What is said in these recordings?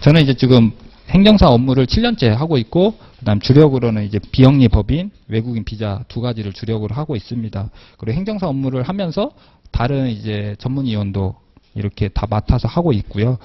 저는 이제 지금 행정사 업무를 7년째 하고 있고, 그다음 주력으로는 이제 비영리 법인, 외국인 비자 두 가지를 주력으로 하고 있습니다. 그리고 행정사 업무를 하면서 다른 이제 전문위원도 이렇게 다 맡아서 하고 있고요.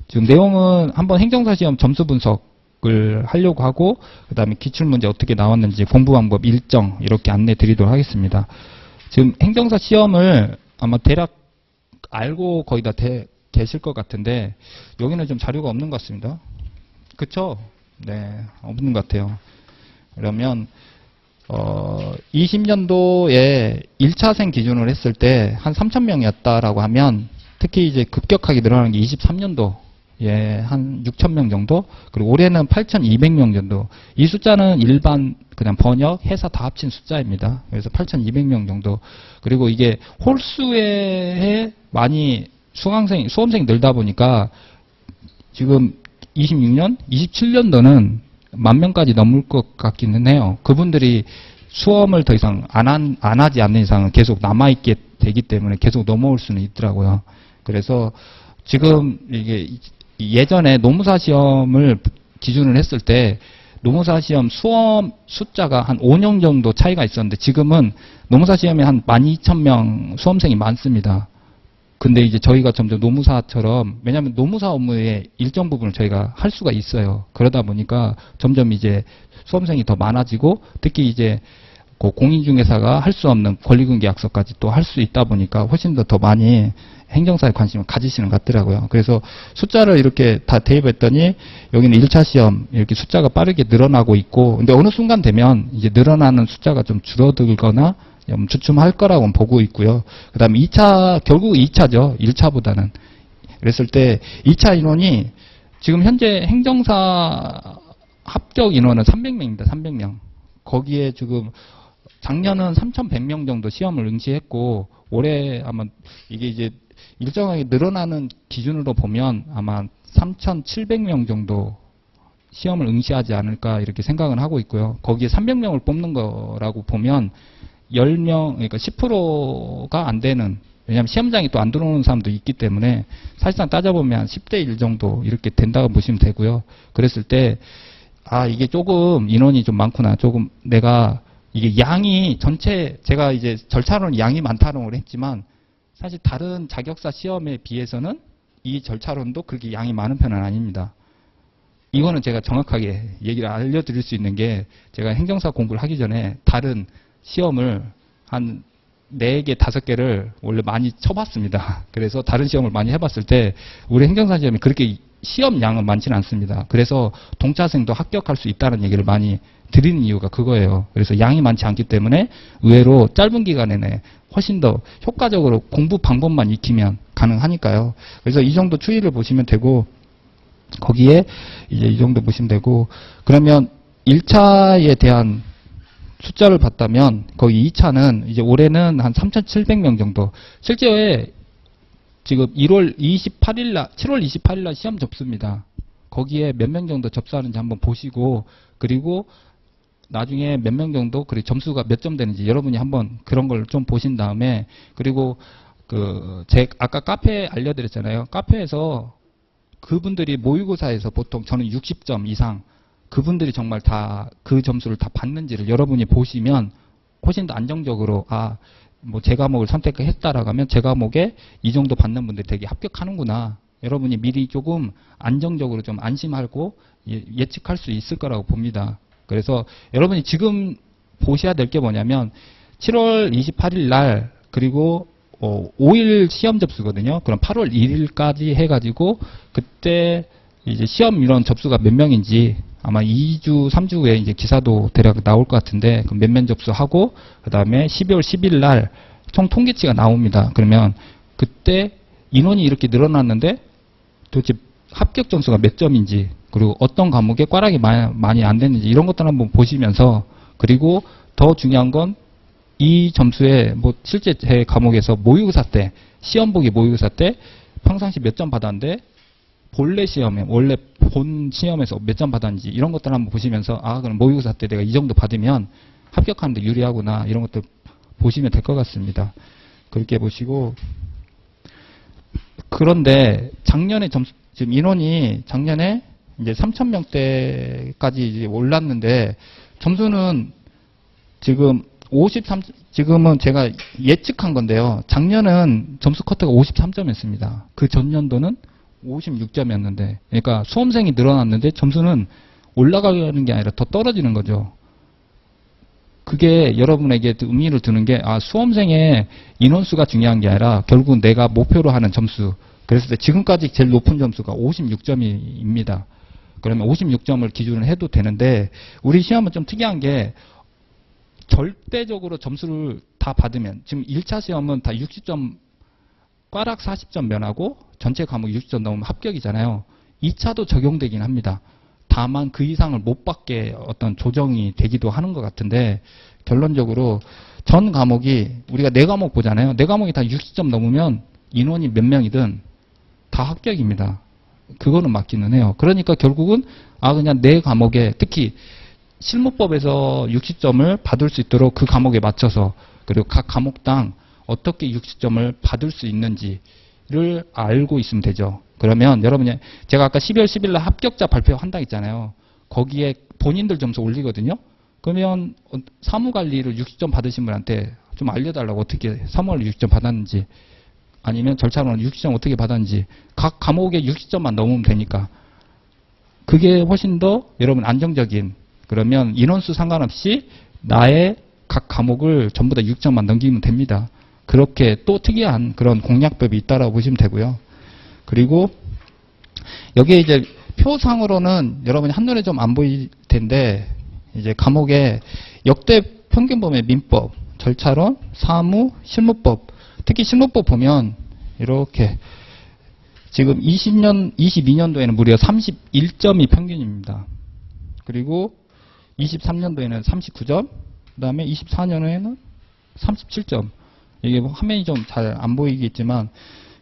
지금 내용은 한번 행정사 시험 점수 분석을 하려고 하고, 그다음에 기출문제 어떻게 나왔는지 공부 방법 일정 이렇게 안내 드리도록 하겠습니다. 지금 행정사 시험을 아마 대략 알고 거의 다 계실 것 같은데, 여기는 좀 자료가 없는 것 같습니다. 그쵸? 네, 없는 것 같아요. 그러면 20년도에 1차생 기준으로 했을 때 한 3,000명이었다라고 하면, 특히 이제 급격하게 늘어나는 게 23년도 예, 한 6,000명 정도. 그리고 올해는 8,200명 정도. 이 숫자는 일반 그냥 번역, 회사 다 합친 숫자입니다. 그래서 8,200명 정도. 그리고 이게 홀수에 많이 수험생이 늘다 보니까 지금 26년, 27년도는 10,000명까지 넘을 것 같기는 해요. 그분들이 수험을 더 이상 안 하지 않는 이상은 계속 남아있게 되기 때문에 계속 넘어올 수는 있더라고요. 그래서 지금 이게 예전에 노무사 시험을 기준을 했을 때 노무사 시험 수험 숫자가 한 5년 정도 차이가 있었는데, 지금은 노무사 시험에 한 12,000명 수험생이 많습니다. 근데 이제 저희가 점점 노무사처럼, 왜냐하면 노무사 업무의 일정 부분을 저희가 할 수가 있어요. 그러다 보니까 점점 이제 수험생이 더 많아지고, 특히 이제 공인중개사가 할 수 없는 권리금계약서까지 또 할 수 있다 보니까 훨씬 더 많이 행정사에 관심을 가지시는 것 같더라고요. 그래서 숫자를 이렇게 다 대입했더니 여기는 1차 시험 이렇게 숫자가 빠르게 늘어나고 있고, 근데 어느 순간 되면 이제 늘어나는 숫자가 좀 줄어들거나 주춤할 거라고 보고 있고요. 그 다음에 2차, 결국 2차죠. 1차보다는. 그랬을 때 2차 인원이 지금 현재 행정사 합격 인원은 300명입니다. 300명. 거기에 지금 작년은 3,100명 정도 시험을 응시했고, 올해 아마 이게 이제 일정하게 늘어나는 기준으로 보면 아마 3,700명 정도 시험을 응시하지 않을까 이렇게 생각을 하고 있고요. 거기에 300명을 뽑는 거라고 보면 10명, 그러니까 10%가 안 되는, 왜냐하면 시험장에 또 안 들어오는 사람도 있기 때문에 사실상 따져보면 10대 1 정도 이렇게 된다고 보시면 되고요. 그랬을 때, 이게 조금 인원이 좀 많구나. 조금 내가 이게 양이 전체, 제가 이제 절차로는 양이 많다고 했지만 사실 다른 자격사 시험에 비해서는 이 절차론도 그렇게 양이 많은 편은 아닙니다. 이거는 제가 정확하게 얘기를 알려드릴 수 있는 게, 제가 행정사 공부를 하기 전에 다른 시험을 한 4개, 5개를 원래 많이 쳐봤습니다. 그래서 다른 시험을 많이 해봤을 때 우리 행정사 시험이 그렇게 시험 양은 많지는 않습니다. 그래서 동차생도 합격할 수 있다는 얘기를 많이 드리는 이유가 그거예요. 그래서 양이 많지 않기 때문에 의외로 짧은 기간 내내 훨씬 더 효과적으로 공부 방법만 익히면 가능하니까요. 그래서 이 정도 추이를 보시면 되고, 거기에 이제 이 정도 보시면 되고, 그러면 1차에 대한 숫자를 봤다면 거기 2차는 이제 올해는 한 3,700명 정도. 실제 지금 7월 28일 날 시험 접수입니다. 거기에 몇 명 정도 접수하는지 한번 보시고, 그리고 나중에 몇 명 정도, 그리고 점수가 몇 점 되는지 여러분이 한번 그런 걸 좀 보신 다음에, 그리고 아까 카페 알려드렸잖아요. 카페에서 그분들이 모의고사에서 보통 저는 60점 이상, 그분들이 정말 다 그 점수를 다 받는지를 여러분이 보시면 훨씬 더 안정적으로, 뭐 제 과목을 선택했다라고 하면 제 과목에 이 정도 받는 분들이 되게 합격하는구나. 여러분이 미리 조금 안정적으로 좀 안심하고 예측할 수 있을 거라고 봅니다. 그래서 여러분이 지금 보셔야 될 게 뭐냐면 7월 28일 날 그리고 5일 시험 접수거든요. 그럼 8월 1일까지 해가지고 그때 이제 시험 인원 접수가 몇 명인지 아마 2주, 3주 후에 이제 기사도 대략 나올 것 같은데, 그럼 몇 명 접수하고, 그 다음에 12월 10일 날 총 통계치가 나옵니다. 그러면 그때 인원이 이렇게 늘어났는데 도대체 합격 점수가 몇 점인지, 그리고 어떤 과목에 꽈락이 많이 안 됐는지 이런 것들 한번 보시면서, 그리고 더 중요한 건 이 점수에 뭐 실제 제 과목에서 모의고사 때, 시험 보기 모의고사 때 평상시 몇 점 받았는데 본래 시험에, 원래 본 시험에서 몇 점 받았는지 이런 것들 한번 보시면서, 그럼 모의고사 때 내가 이 정도 받으면 합격하는데 유리하구나, 이런 것들 보시면 될 것 같습니다. 그렇게 보시고, 그런데 작년에 지금 인원이 작년에 이제 3,000명대까지 이제 올랐는데 점수는 지금 지금은 제가 예측한 건데요. 작년은 점수 커트가 53점이었습니다. 그 전년도는 56점이었는데, 그러니까 수험생이 늘어났는데 점수는 올라가는 게 아니라 더 떨어지는 거죠. 그게 여러분에게 의미를 두는 게, 수험생의 인원수가 중요한 게 아니라 결국은 내가 목표로 하는 점수. 그래서 지금까지 제일 높은 점수가 56점입니다. 그러면 56점을 기준으로 해도 되는데, 우리 시험은 좀 특이한 게, 절대적으로 점수를 다 받으면, 지금 1차 시험은 다 60점, 꽈락 40점 면하고 전체 과목 60점 넘으면 합격이잖아요. 2차도 적용되긴 합니다. 다만 그 이상을 못 받게 어떤 조정이 되기도 하는 것 같은데, 결론적으로 전 과목이, 우리가 4과목 보잖아요. 4과목이 다 60점 넘으면 인원이 몇 명이든 다 합격입니다. 그거는 맞기는 해요. 그러니까 결국은 그냥 4과목에, 특히 실무법에서 60점을 받을 수 있도록 그 과목에 맞춰서, 그리고 각 과목당 어떻게 60점을 받을 수 있는지를 알고 있으면 되죠. 그러면 여러분이, 제가 아까 12월 10일 날 합격자 발표한다 했잖아요. 거기에 본인들 점수 올리거든요. 그러면 사무관리를 60점 받으신 분한테 좀 알려달라고, 어떻게 사무관리 60점 받았는지, 아니면 절차로는 60점 어떻게 받았는지, 각 과목에 60점만 넘으면 되니까. 그게 훨씬 더 여러분 안정적인, 그러면 인원수 상관없이 나의 각 과목을 전부 다 6점만 넘기면 됩니다. 그렇게 또 특이한 그런 공략법이 있다라고 보시면 되고요. 그리고 여기에 이제 표상으로는 여러분이 한눈에 좀 안 보일 텐데, 이제 과목에 역대 평균범위 민법, 절차론, 사무, 실무법, 특히 실무법 보면 이렇게 지금 22년도에는 무려 31점이 평균입니다. 그리고 23년도에는 39점, 그 다음에 24년에는 37점. 이게 화면이 좀 잘 안 보이겠지만,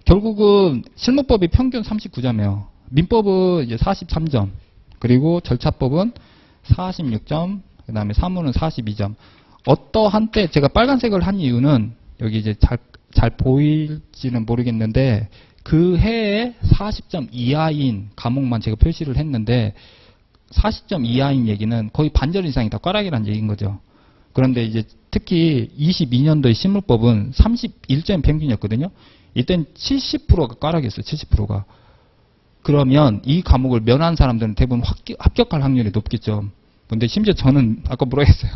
결국은 실무법이 평균 39점이에요. 민법은 이제 43점, 그리고 절차법은 46점, 그 다음에 사무는 42점. 어떠한 때 제가 빨간색을 한 이유는, 여기 이제 잘 보일지는 모르겠는데, 그 해에 40점 이하인 과목만 제가 표시를 했는데, 40점 이하인 얘기는 거의 반절 이상이 다 꽈락이라는 얘기인 거죠. 그런데 이제 특히 22년도의 실무법은 31점 평균이었거든요. 이땐 70%가 꽈락이었어요. 70%가. 그러면 이 과목을 면한 사람들은 대부분 합격할 확률이 높겠죠. 근데 심지어 저는 아까 뭐라 했어요.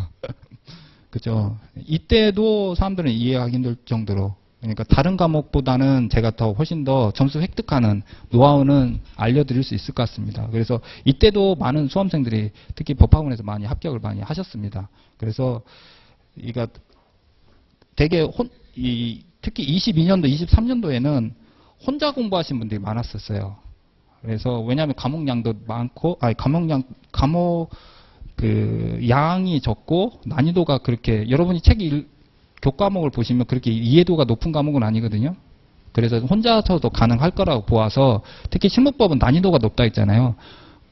그죠? 이때도 사람들은 이해하기 힘들 정도로. 그러니까 다른 과목보다는 제가 더 훨씬 더 점수 획득하는 노하우는 알려드릴 수 있을 것 같습니다. 그래서 이때도 많은 수험생들이 특히 법학원에서 많이 합격을 많이 하셨습니다. 그래서 이가 되게 특히 22년도, 23년도에는 혼자 공부하신 분들이 많았었어요. 그래서 왜냐하면 과목량도 많고, 과목 양이 적고 난이도가 그렇게, 여러분이 교과목을 보시면 그렇게 이해도가 높은 과목은 아니거든요. 그래서 혼자서도 가능할 거라고 보아서, 특히 실무법은 난이도가 높다 했잖아요.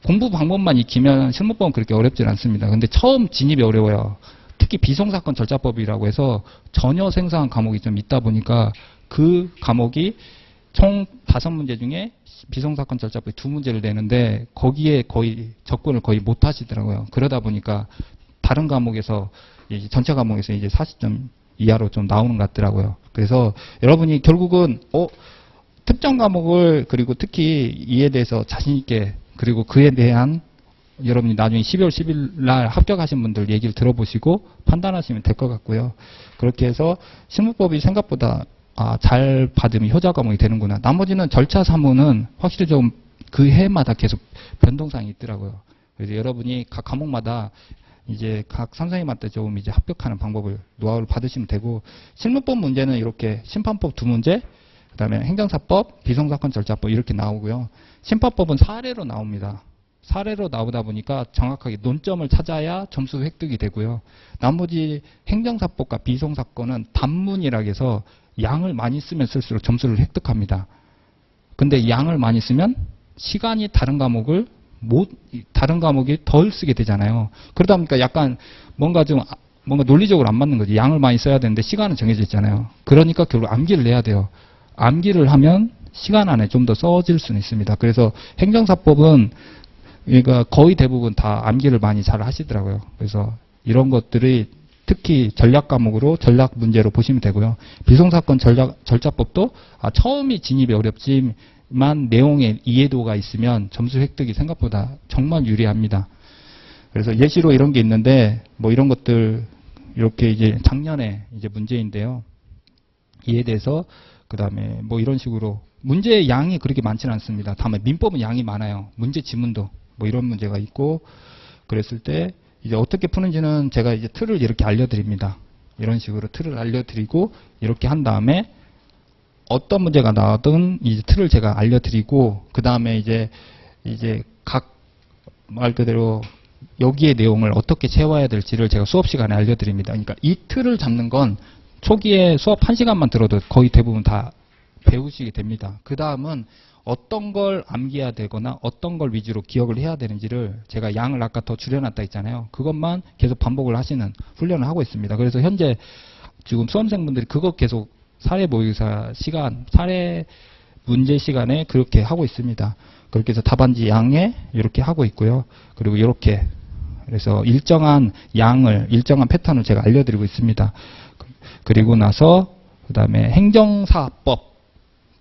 공부 방법만 익히면 실무법은 그렇게 어렵진 않습니다. 근데 처음 진입이 어려워요. 특히 비송사건 절차법이라고 해서 전혀 생소한 과목이 좀 있다 보니까 그 과목이 총 5문제 중에 비송사건 절차법이 2문제를 내는데 거기에 거의 접근을 거의 못 하시더라고요. 그러다 보니까 다른 과목에서, 전체 과목에서 이제 40점 이하로 좀 나오는 것 같더라고요. 그래서 여러분이 결국은 특정 과목을, 그리고 특히 이에 대해서 자신 있게, 그리고 그에 대한 여러분이 나중에 12월 10일 날 합격하신 분들 얘기를 들어보시고 판단하시면 될 것 같고요. 그렇게 해서 실무법이 생각보다 잘 받으면 효자 과목이 되는구나. 나머지는 절차 사무는 확실히 좀 그 해마다 계속 변동사항이 있더라고요. 그래서 여러분이 각 과목마다 이제 각 선생님한테 좀 이제 합격하는 방법을, 노하우를 받으시면 되고, 실무법 문제는 이렇게 심판법 2문제, 그 다음에 행정사법, 비송사건 절차법 이렇게 나오고요. 심판법은 사례로 나옵니다. 사례로 나오다 보니까 정확하게 논점을 찾아야 점수 획득이 되고요. 나머지 행정사법과 비송사건은 단문이라 해서 양을 많이 쓰면 쓸수록 점수를 획득합니다. 근데 양을 많이 쓰면 시간이 다른 과목이 덜 쓰게 되잖아요. 그러다 보니까 약간 뭔가 논리적으로 안 맞는 거지. 양을 많이 써야 되는데 시간은 정해져 있잖아요. 그러니까 결국 암기를 해야 돼요. 암기를 하면 시간 안에 좀 더 써질 수는 있습니다. 그래서 행정사법은 그러니까 거의 대부분 다 암기를 많이 잘 하시더라고요. 그래서 이런 것들이 특히 전략 과목으로 전략 문제로 보시면 되고요. 비송사건 절차법도 처음이 진입이 어렵지만 내용의 이해도가 있으면 점수 획득이 생각보다 정말 유리합니다. 그래서 예시로 이런 게 있는데 뭐 이런 것들 이렇게 이제 작년에 이제 문제인데요. 이에 대해서 그다음에 뭐 이런 식으로 문제의 양이 그렇게 많지는 않습니다. 다만 민법은 양이 많아요. 문제 지문도 뭐 이런 문제가 있고 그랬을 때 이제 어떻게 푸는지는 제가 이제 틀을 이렇게 알려드립니다. 이런 식으로 틀을 알려드리고 이렇게 한 다음에 어떤 문제가 나오든 이제 틀을 제가 알려드리고 그 다음에 이제 각 말 그대로 여기의 내용을 어떻게 채워야 될지를 제가 수업 시간에 알려드립니다. 그러니까 이 틀을 잡는 건 초기에 수업 1시간만 들어도 거의 대부분 다 배우시게 됩니다. 그 다음은 어떤 걸 암기해야 되거나 어떤 걸 위주로 기억을 해야 되는지를 제가 양을 아까 더 줄여놨다 했잖아요. 그것만 계속 반복을 하시는 훈련을 하고 있습니다. 그래서 현재 지금 수험생분들이 그것 계속 사례 모의고사 시간, 사례 문제 시간에 그렇게 하고 있습니다. 그렇게 해서 답안지 양에 이렇게 하고 있고요. 그리고 이렇게 그래서 일정한 양을, 일정한 패턴을 제가 알려드리고 있습니다. 그리고 나서 그 다음에 행정사법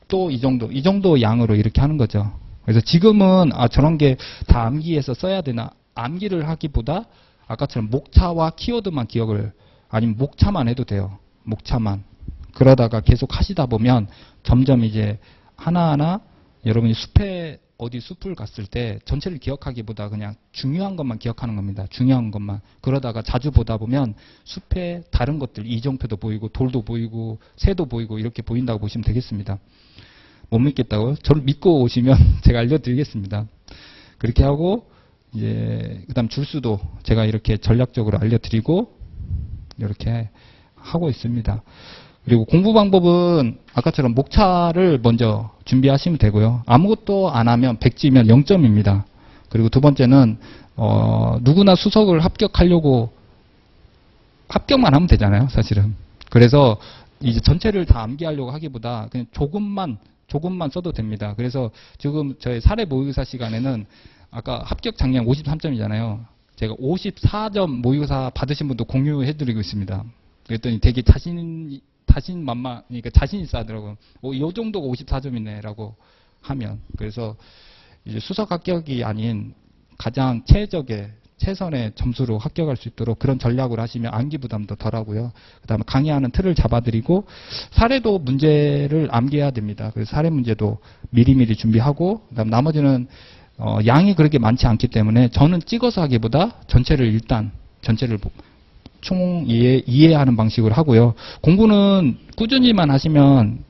또 이 정도 양으로 이렇게 하는 거죠. 그래서 지금은 저런 게 다 암기해서 써야 되나 암기를 하기보다 아까처럼 목차와 키워드만 기억을 아니면 목차만 해도 돼요. 목차만. 그러다가 계속 하시다 보면 점점 이제 하나하나 여러분이 어디 숲을 갔을 때 전체를 기억하기보다 그냥 중요한 것만 기억하는 겁니다. 중요한 것만. 그러다가 자주 보다 보면 숲에 다른 것들, 이정표도 보이고 돌도 보이고 새도 보이고 이렇게 보인다고 보시면 되겠습니다. 못 믿겠다고요? 저를 믿고 오시면 제가 알려드리겠습니다. 그렇게 하고 이제 그다음 줄수도 제가 이렇게 전략적으로 알려드리고 이렇게 하고 있습니다. 그리고 공부 방법은 아까처럼 목차를 먼저 준비하시면 되고요. 아무것도 안 하면 100지면 0점입니다. 그리고 두 번째는 누구나 수석을 합격하려고 합격만 하면 되잖아요, 사실은. 그래서 이제 전체를 다 암기하려고 하기보다 그냥 조금만 써도 됩니다. 그래서 지금 저희 사례 모의고사 시간에는 아까 합격 작량 53점이잖아요. 제가 54점 모의고사 받으신 분도 공유해드리고 있습니다. 그랬더니 되게 자신만만하니까 자신 있어 하더라고요. 이 정도가 54점이네라고 하면. 그래서 이제 수석 합격이 아닌 가장 최선의 점수로 합격할 수 있도록 그런 전략을 하시면 암기 부담도 덜하고요. 그 다음에 강의하는 틀을 잡아드리고 사례도 문제를 암기해야 됩니다. 그래서 사례 문제도 미리미리 준비하고 그다음 나머지는 양이 그렇게 많지 않기 때문에 저는 찍어서 하기보다 전체를 총 이해하는 방식으로 하고요. 공부는 꾸준히만 하시면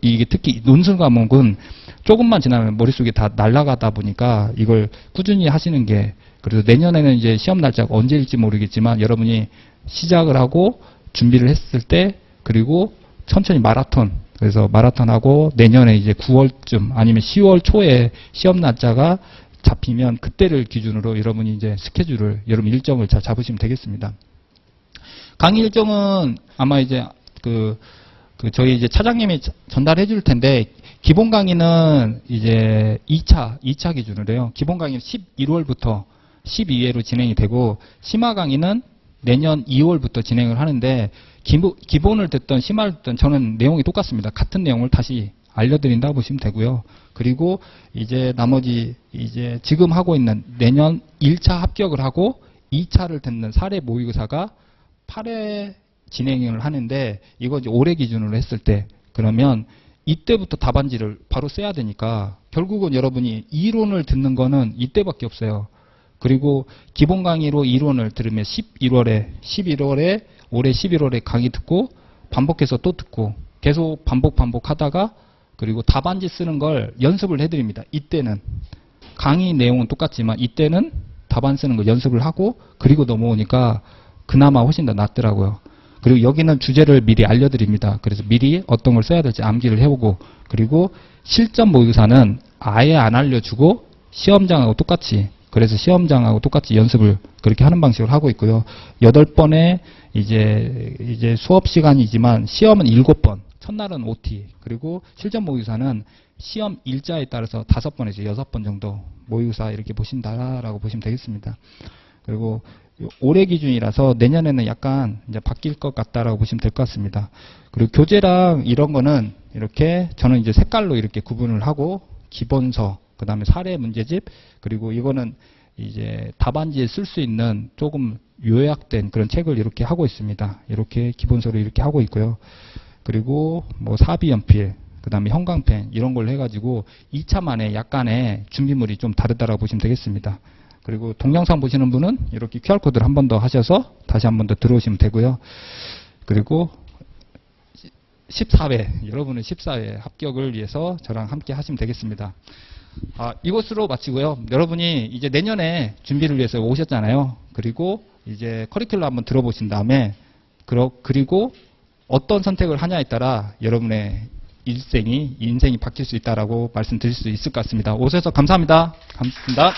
이게 특히 논술 과목은 조금만 지나면 머릿속에 다 날아가다 보니까 이걸 꾸준히 하시는 게 그래서 내년에는 이제 시험 날짜가 언제일지 모르겠지만 여러분이 시작을 하고 준비를 했을 때 그리고 천천히 그래서 마라톤하고 내년에 이제 9월쯤 아니면 10월 초에 시험 날짜가 잡히면 그때를 기준으로 여러분이 이제 스케줄을 여러분 일정을 잘 잡으시면 되겠습니다. 강의 일정은 아마 이제 저희 이제 차장님이 전달해 줄 텐데 기본 강의는 이제 2차 기준으로 해요. 기본 강의는 11월부터 12회로 진행이 되고 심화 강의는 내년 2월부터 진행을 하는데 기본을 듣던 심화를 듣던 저는 내용이 똑같습니다. 같은 내용을 다시 알려드린다고 보시면 되고요. 그리고 이제 나머지 이제 지금 하고 있는 내년 1차 합격을 하고 2차를 듣는 사례 모의고사가 8회 진행을 하는데 이거 이제 올해 기준으로 했을 때 그러면 이때부터 답안지를 바로 써야 되니까 결국은 여러분이 이론을 듣는 거는 이때밖에 없어요. 그리고 기본 강의로 이론을 들으면 11월에 올해 11월에 강의 듣고 반복해서 또 듣고 계속 반복하다가 그리고 답안지 쓰는 걸 연습을 해드립니다. 이때는 강의 내용은 똑같지만 이때는 답안 쓰는 거 연습을 하고 그리고 넘어오니까 그나마 훨씬 더 낫더라고요. 그리고 여기는 주제를 미리 알려드립니다. 그래서 미리 어떤 걸 써야 될지 암기를 해오고 그리고 실전 모의고사는 아예 안 알려주고 시험장하고 똑같이 연습을 그렇게 하는 방식으로 하고 있고요. 8번에 이제 수업 시간이지만 시험은 7번. 첫날은 OT, 그리고 실전 모의고사는 시험 일자에 따라서 5번에서 6번 정도 모의고사 이렇게 보신다라고 보시면 되겠습니다. 그리고 올해 기준이라서 내년에는 약간 이제 바뀔 것 같다라고 보시면 될 것 같습니다. 그리고 교재랑 이런 거는 이렇게 저는 이제 색깔로 이렇게 구분을 하고 기본서, 그 다음에 사례 문제집, 그리고 이거는 이제 답안지에 쓸 수 있는 조금 요약된 그런 책을 이렇게 하고 있습니다. 이렇게 기본서로 이렇게 하고 있고요. 그리고 뭐 사비연필, 그 다음에 형광펜 이런 걸 해가지고 2차 만에 약간의 준비물이 좀 다르다라고 보시면 되겠습니다. 그리고 동영상 보시는 분은 이렇게 QR코드를 한 번 더 하셔서 다시 한 번 더 들어오시면 되고요. 그리고 14회, 여러분은 14회 합격을 위해서 저랑 함께 하시면 되겠습니다. 이것으로 마치고요. 여러분이 이제 내년에 준비를 위해서 오셨잖아요. 그리고 이제 커리큘럼 한번 들어보신 다음에 그리고 어떤 선택을 하냐에 따라 여러분의 인생이 바뀔 수 있다라고 말씀드릴 수 있을 것 같습니다. 오셔서 감사합니다. 감사합니다.